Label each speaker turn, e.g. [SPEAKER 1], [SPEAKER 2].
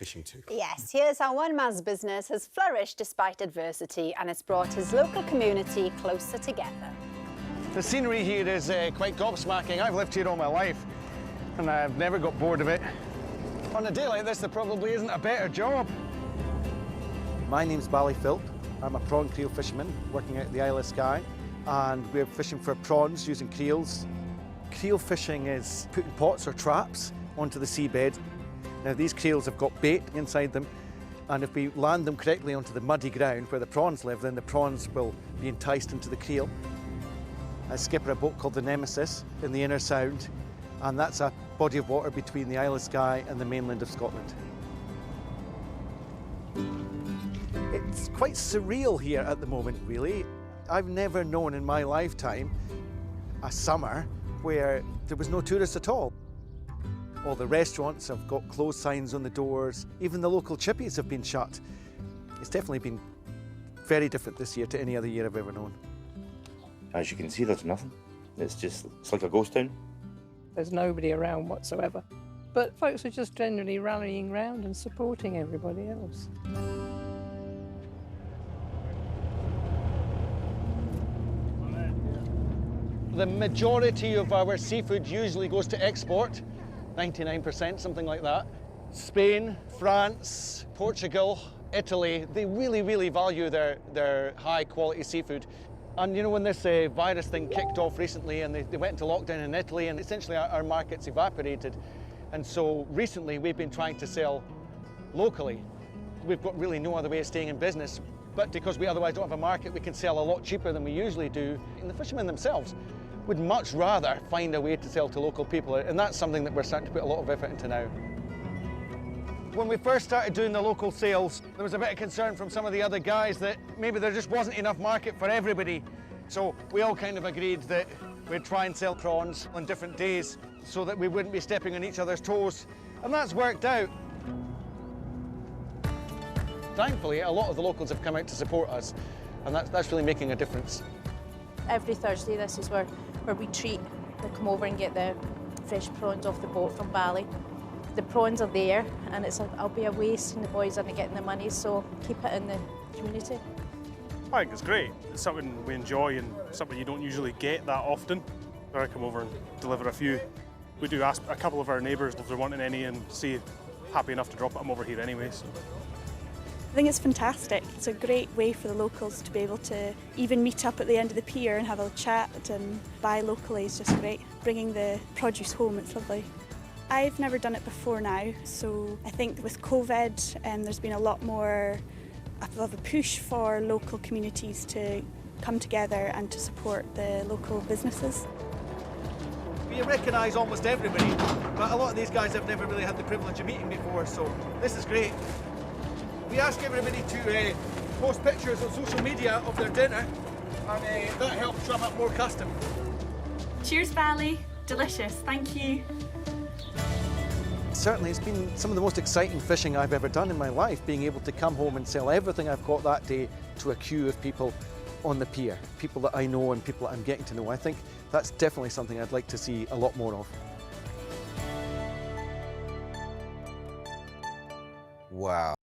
[SPEAKER 1] fishing too.
[SPEAKER 2] Yes, here's how one man's business has flourished despite adversity, and it's brought his local community closer together.
[SPEAKER 3] The scenery here is quite gobsmacking. I've lived here all my life, and I've never got bored of it. On a day like this, there probably isn't a better job. My name's Philp. I'm a prawn creel fisherman working out the Isle of Skye, and we're fishing for prawns using creels. Creel fishing is putting pots or traps onto the seabed. Now, these creels have got bait inside them, and if we land them correctly onto the muddy ground where the prawns live, then the prawns will be enticed into the creel. I skipper a boat called the Nemesis in the Inner Sound, and that's a body of water between the Isle of Skye and the mainland of Scotland. It's quite surreal here at the moment, really. I've never known in my lifetime a summer where there was no tourists at all. All the restaurants have got closed signs on the doors. Even the local chippies have been shut. It's definitely been very different this year to any other year I've ever known.
[SPEAKER 4] As you can see, there's nothing. It's like a ghost town.
[SPEAKER 5] There's nobody around whatsoever. But folks are just generally rallying round and supporting everybody else.
[SPEAKER 3] The majority of our seafood usually goes to export, 99%, something like that. Spain, France, Portugal, Italy, they really, really value their high-quality seafood. And you know, when this virus thing kicked off recently and they went into lockdown in Italy, and essentially our markets evaporated. And so recently we've been trying to sell locally. We've got really no other way of staying in business, but because we otherwise don't have a market, we can sell a lot cheaper than we usually do. And the fishermen themselves would much rather find a way to sell to local people, and that's something that we're starting to put a lot of effort into now. When we first started doing the local sales, there was a bit of concern from some of the other guys that maybe there just wasn't enough market for everybody. So we all kind of agreed that we'd try and sell prawns on different days so that we wouldn't be stepping on each other's toes. And that's worked out. Thankfully, a lot of the locals have come out to support us, and that's really making a difference.
[SPEAKER 6] Every Thursday, this is where we treat. They come over and get the fresh prawns off the boat from Bali. The prawns are there, and I'll be a waste and the boys aren't getting the money, so keep it in the community.
[SPEAKER 7] I think it's great. It's something we enjoy and something you don't usually get that often. I come over and deliver a few. We do ask a couple of our neighbours if they're wanting any, and see happy enough to drop them over here anyway. So.
[SPEAKER 8] I think it's fantastic. It's a great way for the locals to be able to even meet up at the end of the pier and have a chat and buy locally is just great. Bringing the produce home, it's lovely. I've never done it before now, so I think with COVID there's been a lot more of a push for local communities to come together and to support the local businesses.
[SPEAKER 3] We recognise almost everybody, but a lot of these guys I've never really had the privilege of meeting before, so this is great. We ask everybody to post pictures on social media of their dinner, and that helps drum up more custom.
[SPEAKER 9] Cheers, Valley. Delicious, thank you.
[SPEAKER 3] Certainly, it's been some of the most exciting fishing I've ever done in my life, being able to come home and sell everything I've caught that day to a queue of people on the pier, people that I know and people that I'm getting to know. I think that's definitely something I'd like to see a lot more of.
[SPEAKER 1] Wow.